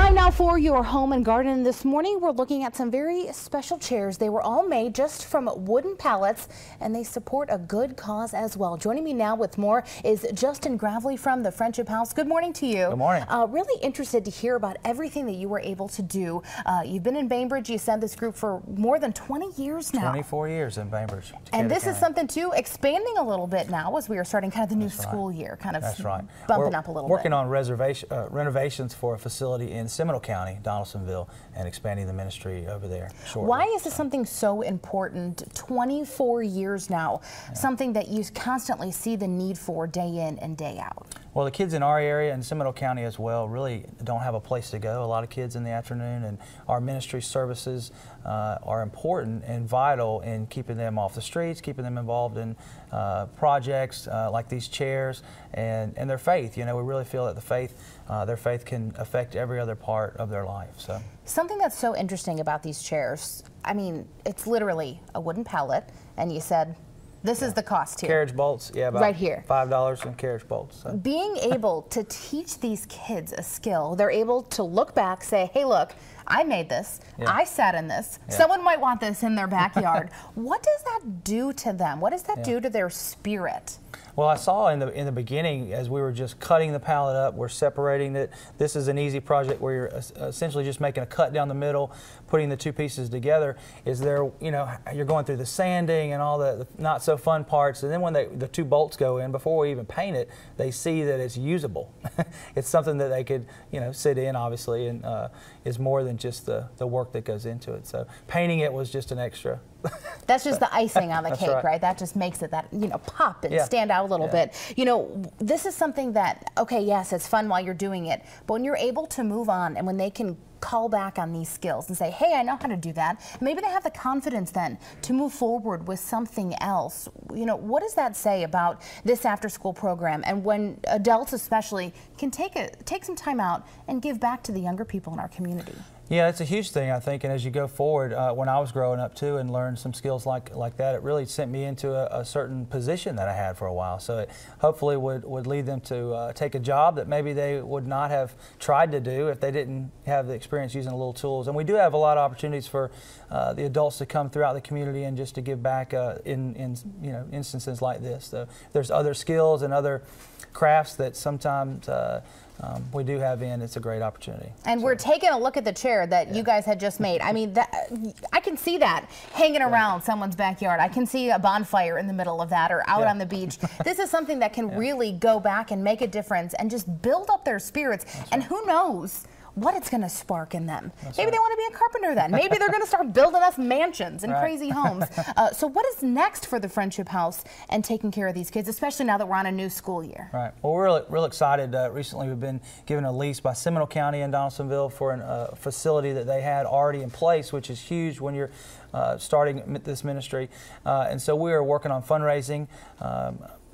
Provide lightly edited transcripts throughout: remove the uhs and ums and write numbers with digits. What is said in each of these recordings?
Time now for your home and garden. This morning we're looking at some very special chairs. They were all made just from wooden pallets and they support a good cause as well. Joining me now with more is Justin Gravely from the Friendship House. Good morning to you. Good morning. Really interested to hear about everything that you were able to do. You've been in Bainbridge, you said this group for more than 20 years now. 24 years in Bainbridge. And this is something too, expanding a little bit now as we are starting kind of the new school year, kind of bumping up a little bit. Working on renovations for a facility in Seminole County, Donaldsonville, and expanding the ministry over there shortly. Why is this something so important? 24 years now, something that you constantly see the need for day in and day out. Well, the kids in our area and Seminole County as well really don't have a place to go. A lot of kids in the afternoon, and our ministry services are important and vital in keeping them off the streets, keeping them involved in projects like these chairs and their faith. You know, we really feel that their faith can affect every other part of their life. So something that's so interesting about these chairs, I mean, it's literally a wooden pallet, and you said this is the cost here. Carriage bolts, about right here. $5 in carriage bolts. So. Being able to teach these kids a skill, they're able to look back, say, hey, look, I made this. I sat in this. Someone might want this in their backyard. What does that do to them? What does that do to their spirit? Well, I saw in the beginning, as we were just cutting the pallet up, we're separating it. This is an easy project where you're essentially just making a cut down the middle, putting the two pieces together. Is there, you know, you're going through the sanding and all the not so fun parts, and then when the two bolts go in, before we even paint it, they see that it's usable. It's something that they could, you know, sit in, obviously, and is more than just the work that goes into it. So painting it was just an extra. That's just the icing on the cake, right? That just makes it that, you know, pop and stand out a little bit. You know, this is something that, okay, yes, it's fun while you're doing it, but when you're able to move on and when they can call back on these skills and say, hey, I know how to do that, maybe they have the confidence then to move forward with something else. You know, what does that say about this after-school program, and when adults especially can take some time out and give back to the younger people in our community? Yeah, it's a huge thing, I think, and as you go forward, when I was growing up too and learned some skills like that, it really sent me into a certain position that I had for a while. So it hopefully would lead them to take a job that maybe they would not have tried to do if they didn't have the experience using the little tools. And we do have a lot of opportunities for the adults to come throughout the community and just to give back in you know, instances like this. So there's other skills and other crafts that sometimes we do have in. It's a great opportunity. And we're taking a look at the chair that you guys had just made. I mean, I can see that hanging around someone's backyard. I can see a bonfire in the middle of that, or out on the beach. This is something that can really go back and make a difference and just build up their spirits. And who knows what it's going to spark in them. Maybe they want to be a carpenter then. Maybe they're going to start building us mansions and crazy homes. So what is next for the Friendship House and taking care of these kids, especially now that we're on a new school year? Right. Well, we're real excited. Recently we've been given a lease by Seminole County in Donaldsonville for a facility that they had already in place, which is huge when you're starting this ministry. And so we are working on fundraising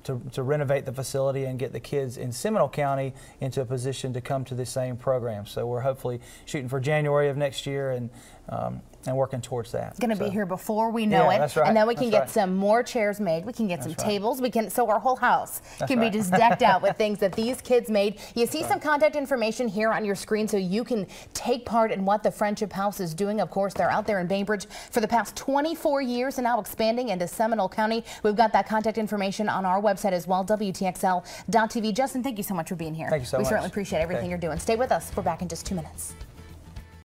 to renovate the facility and get the kids in Seminole County into a position to come to the same program. So we're hopefully shooting for January of next year and working towards that. It's going to be here before we know it. That's right. And then we can get some more chairs made. We can get some tables. So our whole house can be just decked out with things that these kids made. You see some contact information here on your screen so you can take part in what the Friendship House is doing. Of course, they're out there in Bainbridge for the past 24 years and now expanding into Seminole County. We've got that contact information on our website as well, WTXL.tv. Justin, thank you so much for being here. Thank you so much. We certainly appreciate everything you're doing. Stay with us. We're back in just 2 minutes.